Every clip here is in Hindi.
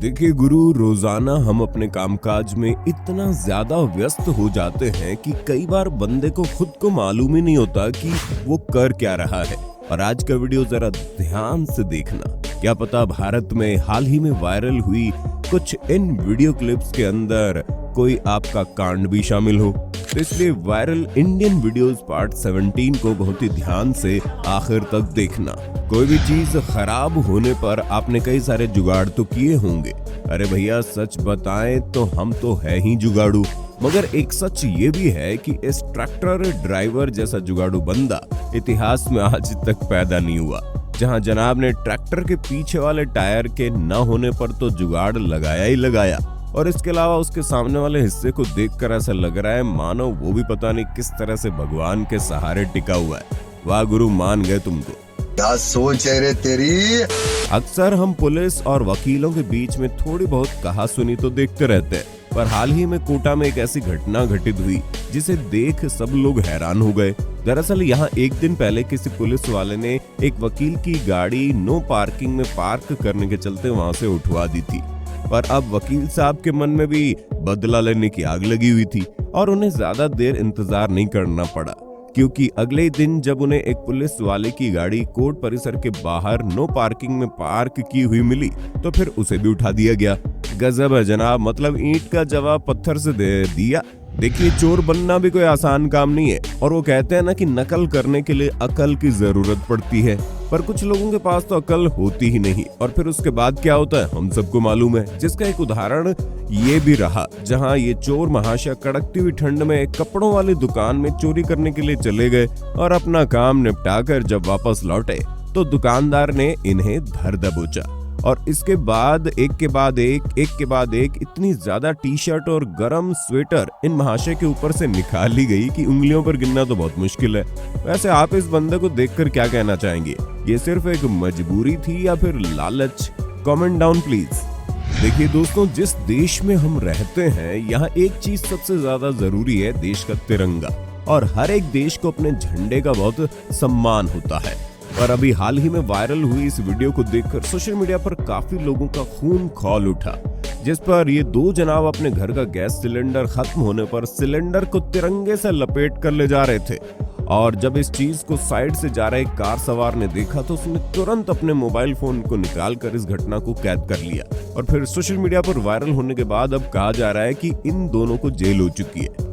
देखिए गुरु, रोजाना हम अपने कामकाज में इतना ज्यादा व्यस्त हो जाते हैं कि कई बार बंदे को खुद को मालूम ही नहीं होता कि वो कर क्या रहा है। और आज का वीडियो जरा ध्यान से देखना, क्या पता भारत में हाल ही में वायरल हुई कुछ इन वीडियो क्लिप्स के अंदर कोई आपका कांड भी शामिल हो। तो इसलिए वायरल इंडियन वीडियोस पार्ट 17 को बहुत ही ध्यान से आखिर तक देखना। कोई भी चीज खराब होने पर आपने कई सारे जुगाड़ तो किए होंगे। अरे भैया सच बताएं तो हम तो है ही जुगाड़ू, मगर एक सच ये भी है कि इस ट्रैक्टर ड्राइवर जैसा जुगाड़ू बंदा इतिहास में आज तक पैदा नहीं हुआ, जहां जनाब ने ट्रैक्टर के पीछे वाले टायर के न होने पर तो जुगाड़ लगाया ही लगाया। और इसके अलावा उसके सामने वाले हिस्से को देखकर ऐसा लग रहा है मानो वो भी पता नहीं किस तरह से भगवान के सहारे टिका हुआ है। वाह गुरु, मान गए तुम तो। क्या सोच है रे तेरी। अक्सर हम पुलिस और वकीलों के बीच में थोड़ी बहुत कहा सुनी तो देखते रहते हैं, पर हाल ही में कोटा में एक ऐसी घटना घटित हुई जिसे देख सब लोग हैरान हो गए। दरअसल यहाँ एक दिन पहले किसी पुलिस वाले ने एक वकील की गाड़ी नो पार्किंग में पार्क करने के चलते वहां से उठवा दी थी। पर अब वकील साहब के मन में भी बदला लेने की आग लगी हुई थी और उन्हें ज्यादा देर इंतजार नहीं करना पड़ा, क्योंकि अगले दिन जब उन्हें एक पुलिस वाले की गाड़ी कोर्ट परिसर के बाहर नो पार्किंग में पार्क की हुई मिली तो फिर उसे भी उठा दिया गया। गजब है जनाब, मतलब ईंट का जवाब पत्थर से दे दिया। देखिए, चोर बनना भी कोई आसान काम नहीं है, और वो कहते हैं ना कि नकल करने के लिए अकल की जरूरत पड़ती है, पर कुछ लोगों के पास तो अकल होती ही नहीं। और फिर उसके बाद क्या होता है हम सबको मालूम है, जिसका एक उदाहरण ये भी रहा जहां ये चोर महाशय कड़कती हुई ठंड में एक कपड़ों वाली दुकान में चोरी करने के लिए चले गए और अपना काम निपटाकर जब वापस लौटे तो दुकानदार ने इन्हें धर दबोचा। और इसके बाद एक के बाद एक इतनी ज्यादा टी शर्ट और गरम स्वेटर इन महाशय के ऊपर से निकाल ली गई कि उंगलियों पर गिनना तो बहुत मुश्किल है। वैसे आप इस बंदे को देखकर क्या कहना चाहेंगे? ये सिर्फ एक मजबूरी थी या फिर लालच? Comment down please. देखिए दोस्तों, जिस देश में हम रहते हैं यहाँ एक चीज सबसे ज्यादा जरूरी है, देश का तिरंगा। और हर एक देश को अपने झंडे का बहुत सम्मान होता है। और अभी हाल ही में वायरल हुई इस वीडियो को देखकर सोशल मीडिया पर काफी लोगों का खून खौल उठा, जिस पर ये दो जनाब अपने घर का गैस सिलेंडर खत्म होने पर सिलेंडर को तिरंगे से लपेट कर ले जा रहे थे। और जब इस चीज को साइड से जा रहे कार सवार ने देखा तो उसने तुरंत अपने मोबाइल फोन को निकालकर इस घटना को कैद कर लिया। और फिर सोशल मीडिया पर वायरल होने के बाद अब कहा जा रहा है कि इन दोनों को जेल हो चुकी है।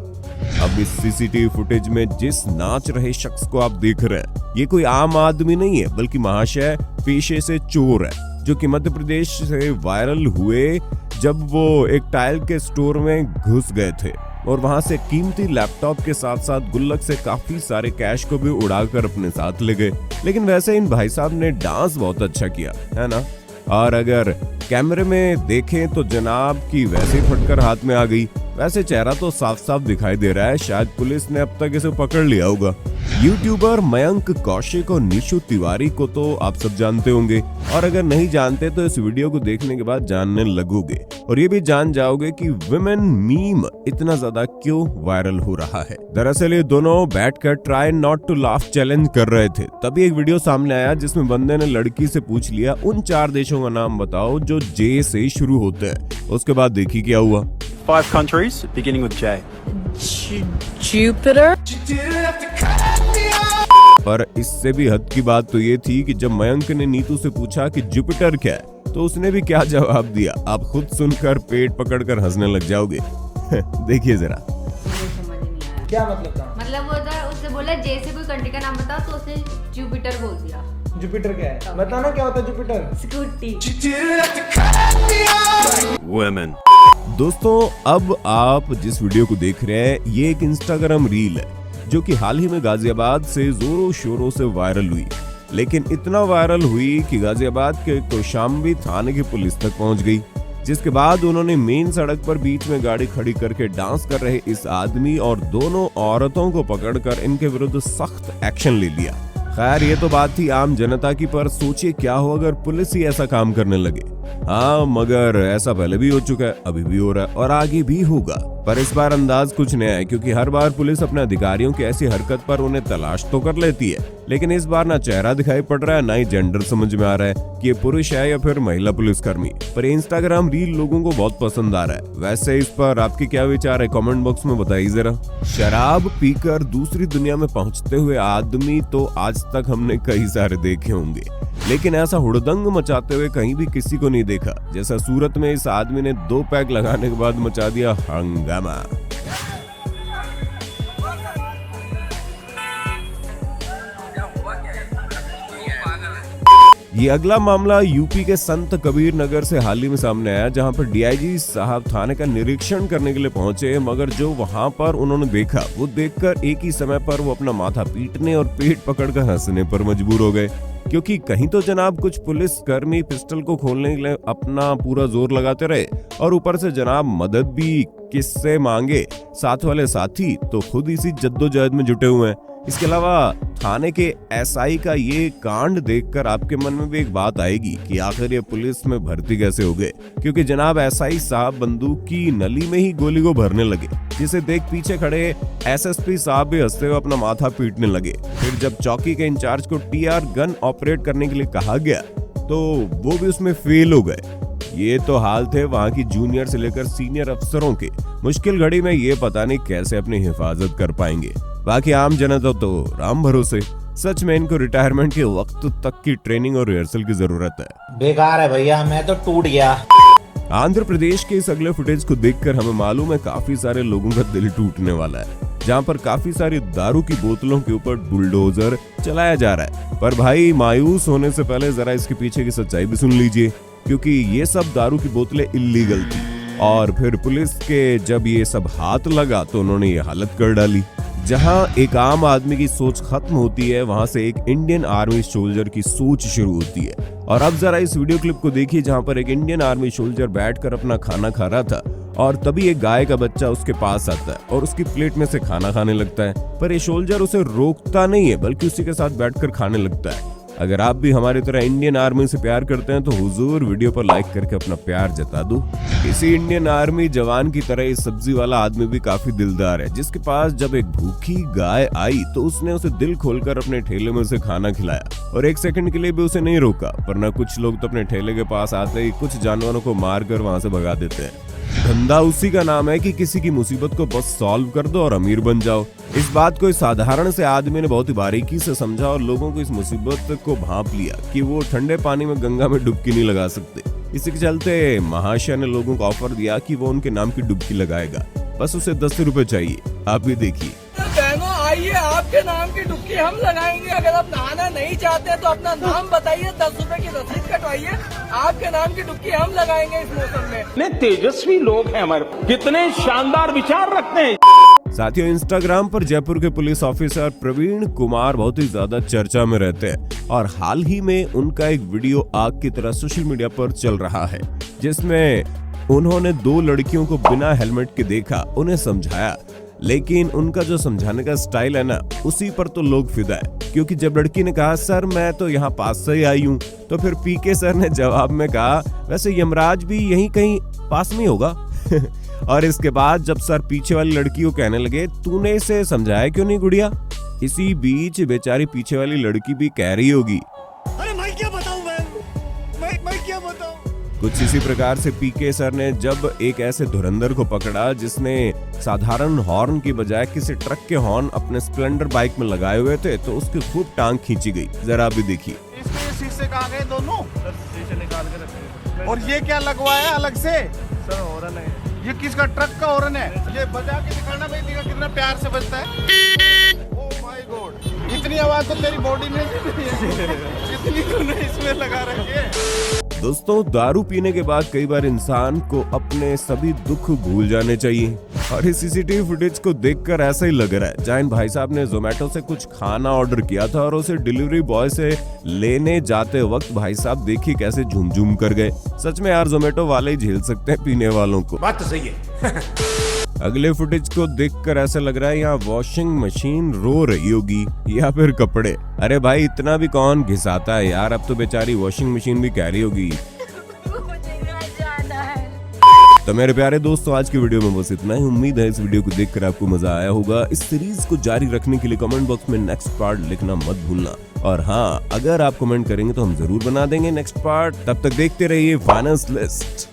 अब इस सीसीटीवी फुटेज में जिस नाच रहे शख्स को आप देख रहे हैं, ये कोई आम आदमी नहीं है, बल्कि महाशय पेशे से चोर है, जो कि मध्य प्रदेश से वायरल हुए जब वो एक टाइल के स्टोर में घुस गए थे और वहां से कीमती लैपटॉप के साथ साथ गुल्लक से काफी सारे कैश को भी उड़ाकर अपने साथ ले गए। लेकिन वैसे इन भाई साहब ने डांस बहुत अच्छा किया है ना। और अगर कैमरे में देखें तो जनाब की वैसे फटकर हाथ में आ गई। वैसे चेहरा तो साफ साफ दिखाई दे रहा है, शायद पुलिस ने अब तक इसे पकड़ लिया होगा। यूट्यूबर मयंक कौशिक और निशु तिवारी को तो आप सब जानते होंगे, और अगर नहीं जानते तो इस वीडियो को देखने के बाद जानने लगोगे और ये भी जान जाओगे कि विमेन मीम इतना ज्यादा क्यों वायरल हो रहा है। दरअसल ये दोनों बैठकर try not to laugh challenge कर रहे थे, तभी एक वीडियो सामने आया जिसमें बंदे ने लड़की से पूछ लिया उन 4 देशों का नाम बताओ जो जे से शुरू होते हैं। उसके बाद देखिए क्या हुआ। 5 countries beginning with J. Jupiter. पर इससे भी हद की बात तो ये थी कि जब मयंक ने नीतू से पूछा कि जुपिटर क्या है तो उसने भी क्या जवाब दिया, आप खुद सुनकर पेट पकड़कर हंसने लग जाओगे। देखिए जरा। क्या मतलब था? मतलब वो उसने बोला जे से कोई कंट्री का नाम बताओ तो उसने जुपिटर बोल दिया। जुपिटर क्या है? बताना क्या होता है जुपिटर? स्कूटी। Women. दोस्तों, अब आप जिस वीडियो को देख रहे हैं ये एक इंस्टाग्राम रील है जो कि हाल ही में गाजियाबाद से जोरों शोरों से वायरल हुई। लेकिन इतना वायरल हुई कि गाजियाबाद के कौशाम्बी थाने की पुलिस तक पहुंच गई, जिसके बाद उन्होंने मेन सड़क पर बीच में गाड़ी खड़ी करके डांस कर रहे इस आदमी और दोनों औरतों को पकड़कर इनके विरुद्ध सख्त एक्शन ले लिया। खैर ये तो बात थी आम जनता की, पर सोचिए क्या हो अगर पुलिस ही ऐसा काम करने लगे। हाँ, मगर ऐसा पहले भी हो चुका है, अभी भी हो रहा है और आगे भी होगा। पर इस बार अंदाज कुछ नया है, क्योंकि हर बार पुलिस अपने अधिकारियों की ऐसी हरकत पर उन्हें तलाश तो कर लेती है, लेकिन इस बार ना चेहरा दिखाई पड़ रहा है, ना ही जेंडर समझ में आ रहा है कि ये पुरुष है या फिर महिला पुलिसकर्मी। पर इंस्टाग्राम रील लोगों को बहुत पसंद आ रहा है। वैसे इस पर आपके क्या विचार है, कमेंट बॉक्स में बताइए जरा। शराब पीकर दूसरी दुनिया में पहुंचते हुए आदमी तो आज तक हमने कई सारे देखे होंगे, लेकिन ऐसा हुड़दंग मचाते हुए कहीं भी किसी को नहीं देखा जैसा सूरत में इस आदमी ने 2 पैक लगाने के बाद मचा दिया हंगामा। ये अगला मामला यूपी के संत कबीर नगर से हाल ही में सामने आया, जहां पर डीआईजी साहब थाने का निरीक्षण करने के लिए पहुंचे, मगर जो वहां पर उन्होंने देखा वो देखकर एक ही समय पर वो अपना माथा पीटने और पेट पकड़कर हंसने पर मजबूर हो गए, क्योंकि कहीं तो जनाब कुछ पुलिस कर्मी पिस्टल को खोलने के लिए अपना पूरा जोर लगाते रहे और ऊपर से जनाब मदद भी किससे मांगे, साथ वाले साथी तो खुद इसी जद्दोजहद में जुटे हुए हैं। इसके अलावा थाने के एसआई का ये कांड देखकर आपके मन में भी एक बात आएगी कि आखिर ये पुलिस में भर्ती कैसे हो गए, क्योंकि जनाब एसआई साहब बंदूक की नली में ही गोली को भरने लगे, जिसे देख पीछे खड़े एसएसपी साहब भी हंसते हुए अपना माथा पीटने लगे। फिर जब चौकी के इंचार्ज को टीआर गन ऑपरेट करने के लिए कहा गया तो वो भी उसमें फेल हो गए। ये तो हाल थे वहाँ की जूनियर से लेकर सीनियर अफसरों के। मुश्किल घड़ी में ये पता नहीं कैसे अपनी हिफाजत कर पाएंगे। बाकी आम जनता तो राम भरोसे। सच में इनको रिटायरमेंट के वक्त तक की ट्रेनिंग और रिहर्सल की जरूरत है। बेकार है भैया, मैं तो टूट गया। आंध्र प्रदेश के इस अगले फुटेज को देखकर हमें मालूम है काफी सारे लोगों का दिल टूटने वाला है, जहां पर काफी सारी दारू की बोतलों के ऊपर बुलडोजर चलाया जा रहा है। पर भाई मायूस होने से पहले जरा इसके पीछे की सच्चाई भी सुन लीजिए, क्योंकि ये सब दारू की बोतलें इल्लीगल थी और फिर पुलिस के जब ये सब हाथ लगा तो उन्होंने ये हालत कर डाली। जहां एक आम आदमी की सोच खत्म होती है, वहां से एक इंडियन आर्मी सोल्जर की सोच शुरू होती है। और अब जरा इस वीडियो क्लिप को देखिए, जहां पर एक इंडियन आर्मी सोल्जर बैठकर अपना खाना खा रहा था और तभी एक गाय का बच्चा उसके पास आता है और उसकी प्लेट में से खाना खाने लगता है। पर ये सोल्जर उसे रोकता नहीं है, बल्कि उसी के साथ बैठकर खाने लगता है। अगर आप भी हमारी तरह इंडियन आर्मी से प्यार करते हैं तो हुजूर वीडियो पर लाइक करके अपना प्यार जता दो। इसी इंडियन आर्मी जवान की तरह इस सब्जी वाला आदमी भी काफी दिलदार है, जिसके पास जब एक भूखी गाय आई तो उसने उसे दिल खोलकर अपने ठेले में से खाना खिलाया और 1 सेकंड के लिए भी उसे नहीं रोका। वरना कुछ लोग तो अपने ठेले के पास आते ही कुछ जानवरों को मारकर वहां से भगा देते हैं। धंधा उसी का नाम है कि किसी की मुसीबत को बस सॉल्व कर दो और अमीर बन जाओ। इस बात को इस साधारण से आदमी ने बहुत ही बारीकी से समझा और लोगों को इस मुसीबत को भांप लिया कि वो ठंडे पानी में गंगा में डुबकी नहीं लगा सकते। इसी के चलते महाशय ने लोगों को ऑफर दिया कि वो उनके नाम की डुबकी लगाएगा, बस उसे 10 रुपए चाहिए। आप भी देखिए। आइए, आपके नाम की डुबकी हम लगाएंगे। अगर आप नहाना नहीं चाहते तो अपना नाम बताइए, 10 रुपए की रसीद कटवाइए, आपके नाम की डुबकी हम लगाएंगे इस मौसम में। कितने तेजस्वी लोग हैं हमारे, कितने शानदार विचार रखते हैं। साथियों, इंस्टाग्राम पर जयपुर के पुलिस ऑफिसर प्रवीण कुमार बहुत ही ज्यादा चर्चा में रहते हैं और हाल ही में उनका एक वीडियो आग की तरह सोशल मीडिया पर चल रहा है, जिसमें उन्होंने 2 लड़कियों को बिना हेलमेट के देखा, उन्हें समझाया, लेकिन उनका जो समझाने का स्टाइल है ना, उसी पर तो लोग फिदा है। क्योंकि जब लड़की ने कहा सर मैं तो यहाँ पास से ही आई हूँ, तो फिर पीके सर ने जवाब में कहा वैसे यमराज भी यहीं कहीं पास में होगा। और इसके बाद जब सर पीछे वाली लड़की को कहने लगे तूने इसे समझाया क्यों नहीं गुड़िया, इसी बीच बेचारी पीछे वाली लड़की भी कह रही होगी अरे मैं क्या बताऊं, मैं क्या बताऊं। कुछ इसी प्रकार से पीके सर ने जब एक ऐसे धुरंधर को पकड़ा जिसने साधारण हॉर्न की बजाय किसी ट्रक के हॉर्न अपने स्प्लेंडर बाइक में लगाए हुए थे, तो उसकी खूब टांग खींची गई। जरा भी देखिए। इसके शीशे कहाँ गए दोनों? शीशे निकाल के रखे। और ये क्या लगवाया अलग से? सर हॉर्न है। ये किसका ट्रक का हॉर्न है? ये बजा के दिखाना भाई, देखा कितना प्यार से बजता है। ओह माय गॉड, इतनी आवाज तो तेरी बॉडी में कितनी तूने इसमें लगा रखी है। दोस्तों, दारू पीने के बाद कई बार इंसान को अपने सभी दुख भूल जाने चाहिए और इस सीसीटीवी फुटेज को देखकर ऐसा ही लग रहा है। जहाँ इन भाई साहब ने जोमेटो से कुछ खाना ऑर्डर किया था और उसे डिलीवरी बॉय से लेने जाते वक्त भाई साहब देखिए कैसे झूम कर गए। सच में यार, जोमेटो वाले ही झेल सकते हैं पीने वालों को। बात तो सही है। अगले फुटेज को देखकर ऐसा लग रहा है यहाँ वॉशिंग मशीन रो रही होगी या फिर कपड़े। अरे भाई, इतना भी कौन घिसाता है यार, अब तो बेचारी वॉशिंग मशीन भी कह रही होगी तो मेरे प्यारे दोस्तों, आज की वीडियो में बस इतना ही। उम्मीद है इस वीडियो को देखकर आपको मजा आया होगा। इस सीरीज को जारी रखने के लिए कमेंट बॉक्स में नेक्स्ट पार्ट लिखना मत भूलना। और हाँ, अगर आप कमेंट करेंगे तो हम जरूर बना देंगे नेक्स्ट पार्ट। तब तक देखते रहिए फाइनेंस लिस्ट।